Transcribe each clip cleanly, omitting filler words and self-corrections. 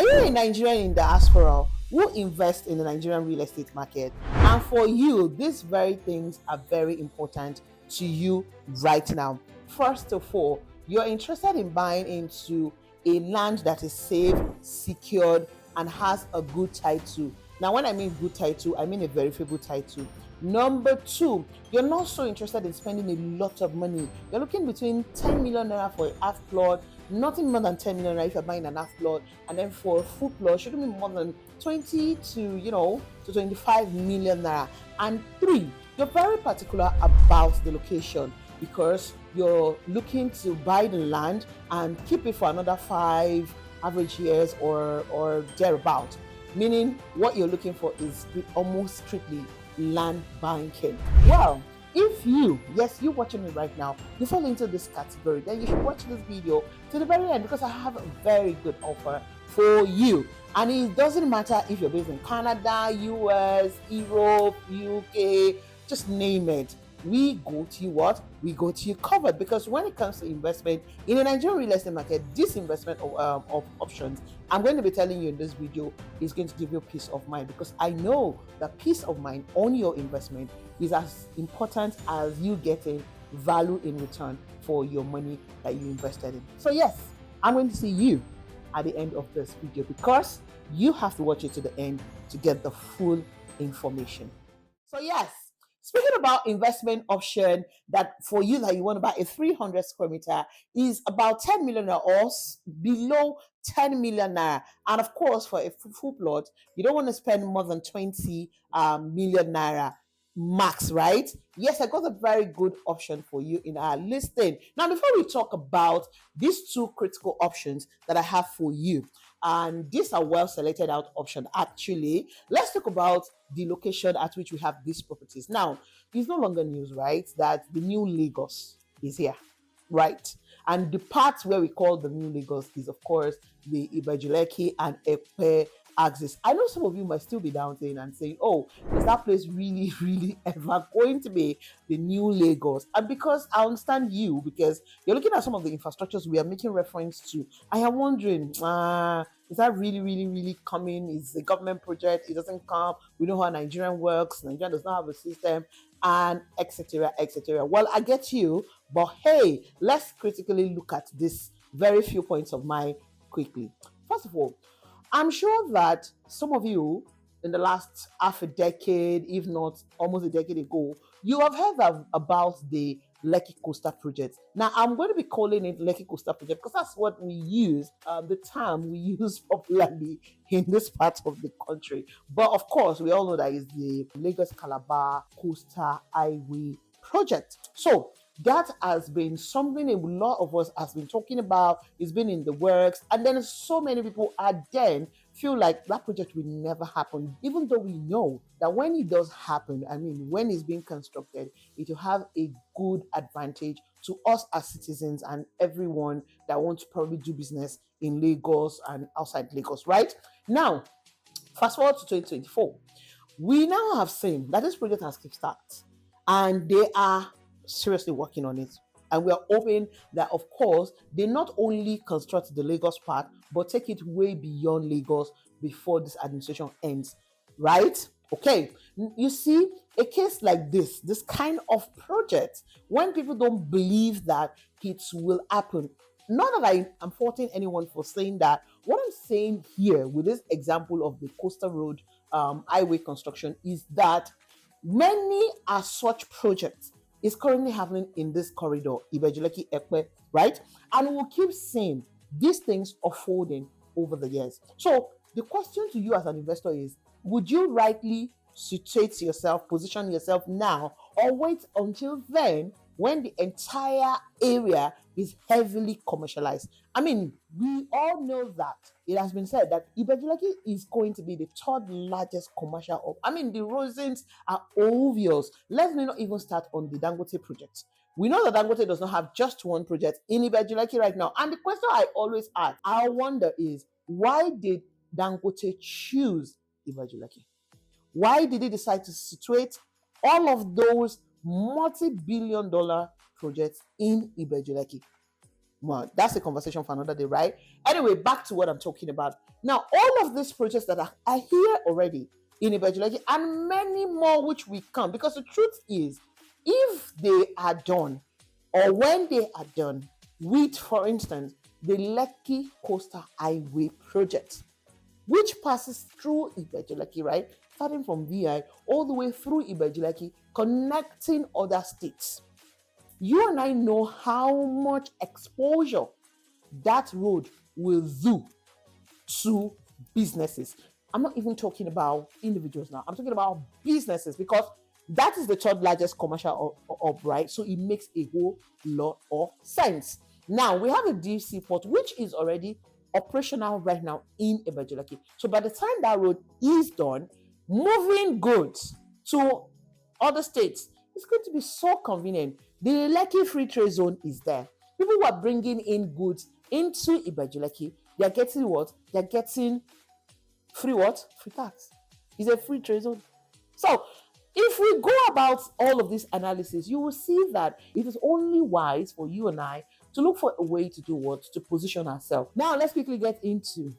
Are you a Nigerian in diaspora who invest in the Nigerian real estate market? And for you, these very things are very important to you right now. First of all, you're interested in buying into a land that is safe, secured, and has a good title. Now, when I mean good title, I mean a verifiable title. Number two, you're not so interested in spending a lot of money. You're looking between 10 million naira for a half plot, nothing more than 10 million naira if you're buying an half plot, and then for a full plot, shouldn't be more than 20 to 25 million naira. And three, you're very particular about the location because you're looking to buy the land and keep it for another 5 average years or thereabout. Meaning, what you're looking for is almost strictly land banking. Well, if yes, you watching me right now, you fall into this category, then you should watch this video to the very end because I have a very good offer for you. And it doesn't matter if you're based in Canada, US, Europe, UK, just name it. We go to you what? We go to you covered because when it comes to investment in the Nigerian real estate market, this investment of options I'm going to be telling you in this video is going to give you peace of mind because I know that peace of mind on your investment is as important as you getting value in return for your money that you invested in. So yes, I'm going to see you at the end of this video because you have to watch it to the end to get the full information. So yes, speaking about investment option that for you that you want to buy a 300 square meter is about 10 million naira or below 10 million naira. And of course, for a full plot, you don't want to spend more than 20 million naira max, right? Yes, I got a very good option for you in our listing. Now, before we talk about these two critical options that I have for you, and these are well selected out option actually, let's talk about the location at which we have these properties. Now, it's no longer news, right, that the new Lagos is here, right? And the part where we call the new Lagos is, of course, the Ibeju-Lekki and Ekpe axis. I know some of you might still be doubting and saying, oh, is that place really, really ever going to be the new Lagos? And because I understand you, because you're looking at some of the infrastructures we are making reference to, I am wondering, is that really, really, really coming? Is a government project? It doesn't come. We know how Nigerian works. Nigeria does not have a system, and etc. etc. Well, I get you, but hey, let's critically look at this very few points of mine quickly. First of all, I'm sure that some of you in the last half a decade, if not almost a decade ago, you have heard about the Lekki Coastal Project. Now, I'm going to be calling it Lekki Coastal Project because that's what we use, the term we use popularly in this part of the country. But of course, we all know that it's the Lagos Calabar Coastal Highway Project. So, that has been something a lot of us has been talking about. It's been in the works, and then so many people are then feel like that project will never happen, even though we know that when it does happen, I mean, when it's being constructed, it will have a good advantage to us as citizens and everyone that wants to probably do business in Lagos and outside Lagos, right? Now, fast forward to 2024, we now have seen that this project has kickstarted and they are seriously working on it. And we are hoping that, of course, they not only construct the Lagos part, but take it way beyond Lagos before this administration ends, right? Okay, you see, a case like this kind of project, when people don't believe that it will happen, not that I am faulting anyone for saying that. What I'm saying here with this example of the coastal road highway construction is that many are such projects is currently happening in this corridor, Ibeju-Lekki Ekpe, right? And we'll keep seeing these things unfolding over the years. So the question to you as an investor is, would you rightly situate yourself, position yourself now, or wait until then when the entire area is heavily commercialized? I mean, we all know that it has been said that Ibeju-Lekki is going to be the third largest commercial. I mean, the reasons are obvious. Let's not even start on the Dangote project. We know that Dangote does not have just one project in Ibeju-Lekki right now. And the question I always ask, I wonder is, why did Dangote choose Ibeju-Lekki? Why did he decide to situate all of those multi-billion-dollar projects in Ibeju-Lekki? Well, that's a conversation for another day, right? Anyway, back to what I'm talking about. Now, all of these projects that are here already in Ibeju-Lekki and many more which we come, because the truth is, if they are done or when they are done with, for instance, the Lekki Coastal Highway project, which passes through Ibeju-Lekki, right? Starting from VI all the way through Ibeju-Lekki, connecting other states. You and I know how much exposure that road will do to businesses. I'm not even talking about individuals now. I'm talking about businesses, because that is the third largest commercial hub, right? So it makes a whole lot of sense. Now, we have a DC port, which is already operational right now in Ibeju-Lekki. So by the time that road is done, moving goods to other states, it's going to be so convenient. The Lekki Free Trade Zone is there. People who are bringing in goods into Ibeju-Lekki, they're getting what? They're getting free what? Free tax. It's a free trade zone. So if we go about all of this analysis, you will see that it is only wise for you and I to look for a way to do what? To position ourselves. Now, let's quickly get into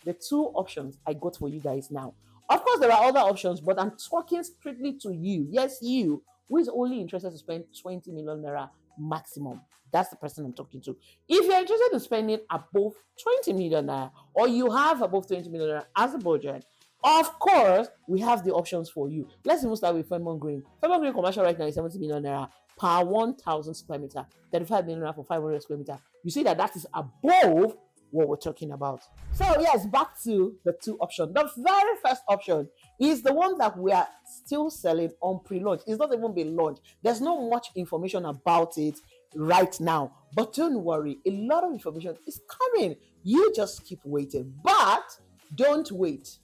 the two options I got for you guys now. Of course, there are other options, but I'm talking strictly to you. Yes, you, who is only interested to spend 20 million naira maximum. That's the person I'm talking to. If you're interested in spending above 20 million naira, or you have above 20 million naira as a budget, of course, we have the options for you. Let's even start with Fairmont Green. Fairmont Green commercial right now is 70 million naira per 1,000 square meter, 35 million naira for 500 square meter. You see that is above what we're talking about. So yes, back to the two options. The very first option is the one that we are still selling on pre-launch. It's not even been launched. There's not much information about it right now, but don't worry, a lot of information is coming. You just keep waiting, but don't wait.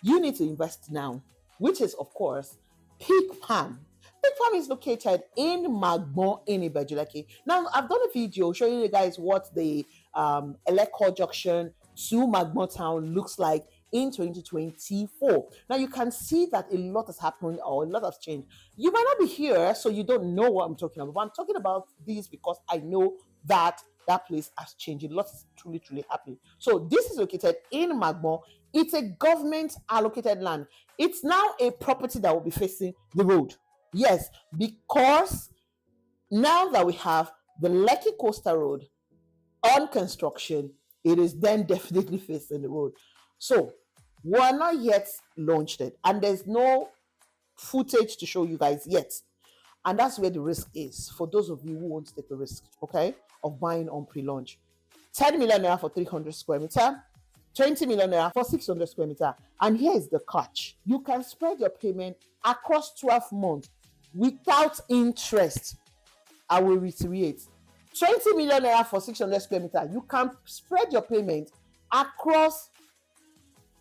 You need to invest now, which is of course Peak Palm. Peak Palm is located in Magbon in Ibeju-Lekki. Now, I've done a video showing you guys what the Eleko Junction to Magbon Town looks like in 2024. Now, you can see that a lot has happened or a lot has changed. You might not be here, so you don't know what I'm talking about. But I'm talking about this because I know that that place has changed. A lot is truly, truly happening. So this is located in Magbon. It's a government allocated land. It's now a property that will be facing the road. Yes, because now that we have the Lekki Coastal Road on construction, it is then definitely facing the road. So we're not yet launched it, and there's no footage to show you guys yet. And that's where the risk is for those of you who want to take the risk, okay, of buying on pre-launch. 10 million naira for 300 square meter, 20 million naira for 600 square meter. And here is the catch. You can spread your payment across 12 months without interest. I will reiterate. 20 million naira for 600 square meter. You can spread your payment across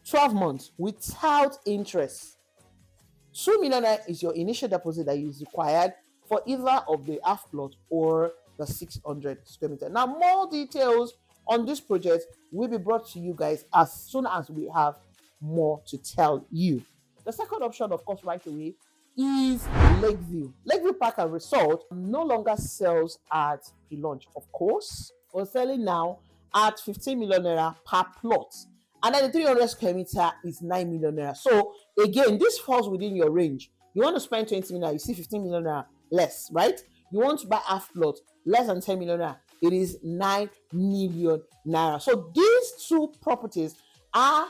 12 months without interest. 2 million naira is your initial deposit that is required for either of the half plot or the 600 square meter. Now, more details on this project will be brought to you guys as soon as we have more to tell you. The second option, of course, right away is Lakeview. Lakeview Park and Resort no longer sells at pre-launch, of course. We're selling now at 15 million naira per plot. And then the 300 square meter is 9 million naira. So again, this falls within your range. You want to spend 20 million naira, you see 15 million naira less, right? You want to buy half plot, less than 10 million naira, it is 9 million naira. So these two properties are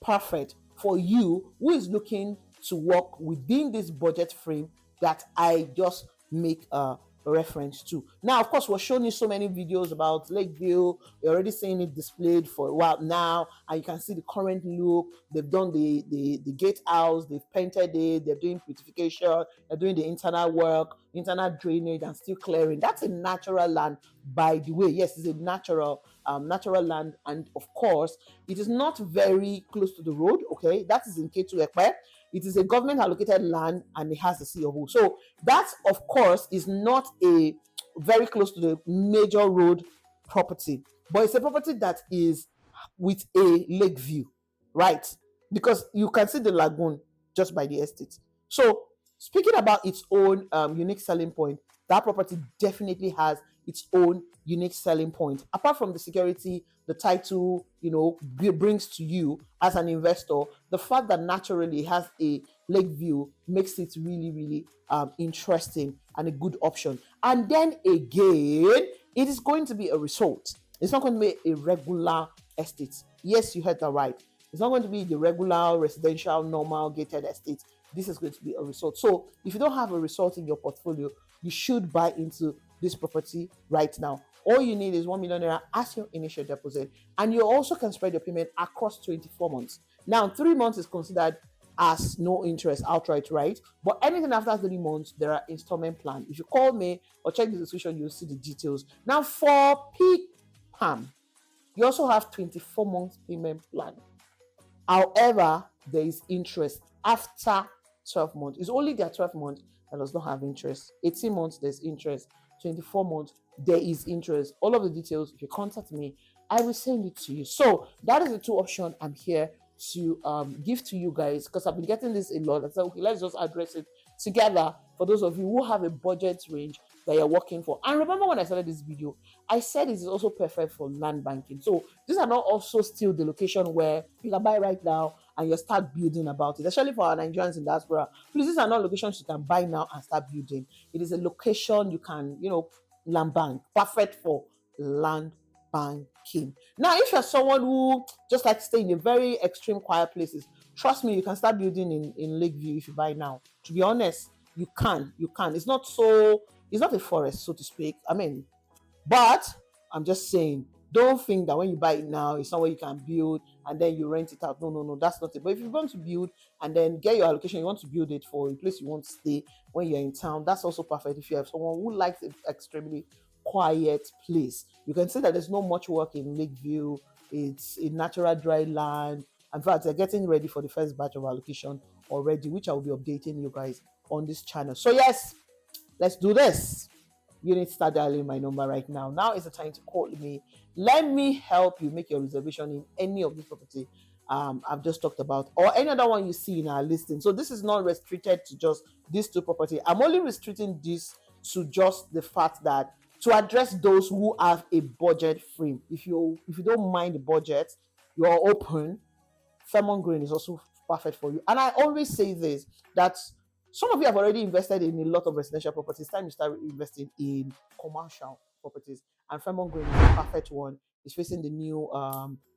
perfect for you who is looking to work within this budget frame that I just make a reference to. Now, of course, we're showing you so many videos about Lakeview. You're already seeing it displayed for a while now, and you can see the current look. They've done the gatehouse, they've painted it, they're doing beautification, they're doing the internal work, internal drainage, and still clearing. That's a natural land, by the way. Yes, it's a natural land, and of course, it is not very close to the road. Okay, that is in K2 Ekpe. It is a government allocated land and it has a COO. So that, of course, is not a very close to the major road property, but it's a property that is with a lake view, right? Because you can see the lagoon just by the estate. So speaking about its own unique selling point, that property definitely has its own unique selling point. Apart from the security, the title, brings to you as an investor, the fact that naturally it has a lake view makes it really, really interesting and a good option. And then again, it is going to be a resort. It's not going to be a regular estate. Yes, you heard that right. It's not going to be the regular residential, normal gated estate. This is going to be a resort. So if you don't have a resort in your portfolio, you should buy into this property right now. All you need is 1 million naira as your initial deposit, and you also can spread your payment across 24 months. Now, 3 months is considered as no interest outright, right? But anything after 3 months, there are installment plans. If you call me or check the description, you'll see the details. Now, for peak PAM, you also have 24 months payment plan. However, there is interest after 12 months. It's only their 12 months that does not have interest. 18 months, there's interest. 24 months, there is interest. All of the details, if you contact me, I will send it to you. So that is the two options I'm here to give to you guys, because I've been getting this a lot. I said, okay, let's just address it together for those of you who have a budget range that you're working for. And remember, when I started this video, I said it is also perfect for land banking. So these are not also still the location where you can buy right now and you start building about it, especially for our Nigerians in diaspora. Please, these are not locations you can buy now and start building. It is a location you can, land bank, perfect for land banking. Now, if you're someone who just like to stay in a very extreme quiet places, trust me, you can start building in Lakeview if you buy now. To be honest, you can. It's not a forest, so to speak. But I'm just saying, don't think that when you buy it now, it's somewhere you can build and then you rent it out. No, that's not it. But if you want to build and then get your allocation, you want to build it for a place you want to stay when you're in town, that's also perfect. If you have someone who likes an extremely quiet place, you can say that there's not much work in Lakeview. It's a natural dry land. In fact, they're getting ready for the first batch of allocation already, which I will be updating you guys on this channel. So yes, let's do this. You need to start dialing my number right now. Now is the time to call me. Let me help you make your reservation in any of this property I've just talked about, or any other one you see in our listing. So this is not restricted to just these two properties. I'm only restricting this to just the fact that to address those who have a budget frame. If you don't mind the budget, you're open, Fairmont Green is also perfect for you. And I always say this, that some of you have already invested in a lot of residential properties. It's time you start investing in commercial properties. And Fairmont Green is a perfect one. It's facing the new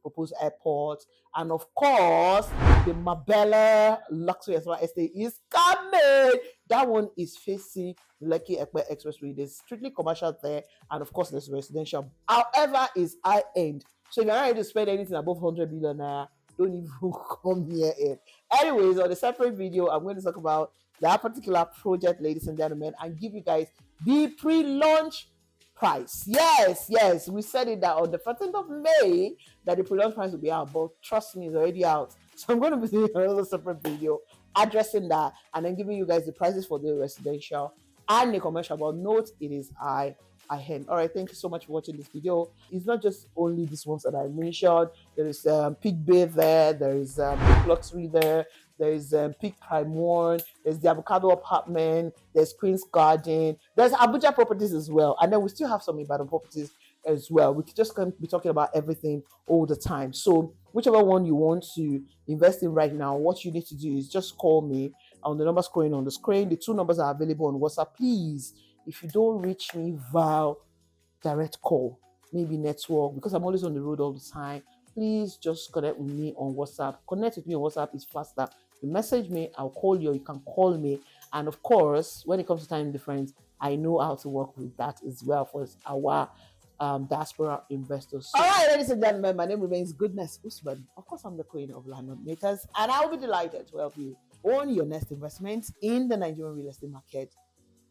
proposed airport. And of course, the Mabella Luxury Estate is coming. That one is facing Lekki Expressway. There's strictly commercial there. And of course, there's residential. However, it's high end. So if you're not ready to spend anything above 100 billion naira, don't even come near it. Anyways, on a separate video, I'm going to talk about that particular project, ladies and gentlemen, and give you guys the pre-launch price. Yes, we said it that on the 14th of May that the pre-launch price will be out, but trust me, it's already out. So I'm going to be doing another separate video addressing that and then giving you guys the prices for the residential and the commercial. But note, it is high. All right, thank you so much for watching this video. It's not just only these ones that I mentioned. There is Peak Bay there, there is Peak Luxury there is Peak Prime One, there's the Avocado Apartment, there's Queen's Garden, there's Abuja properties as well, and then we still have some Ibadan properties as well. We just can't be talking about everything all the time. So whichever one you want to invest in right now, what you need to do is just call me on the number scrolling on the screen. The two numbers are available on WhatsApp. Please, if you don't reach me via direct call, maybe network, because I'm always on the road all the time, please just connect with me on WhatsApp. Connect with me on WhatsApp is faster. You message me, I'll call you, or you can call me. And of course, when it comes to time difference, I know how to work with that as well for our diaspora investors. So, all right, ladies and gentlemen, my name remains Goodness Usman. Of course, I'm the queen of landlord makers, and I'll be delighted to help you on your next investment in the Nigerian real estate market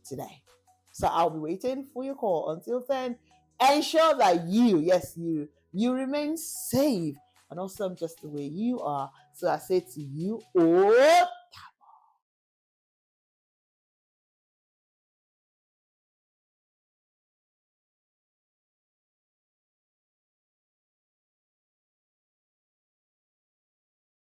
today. So I'll be waiting for your call. Until then, ensure that you remain safe and awesome just the way you are. So I say to you, oh,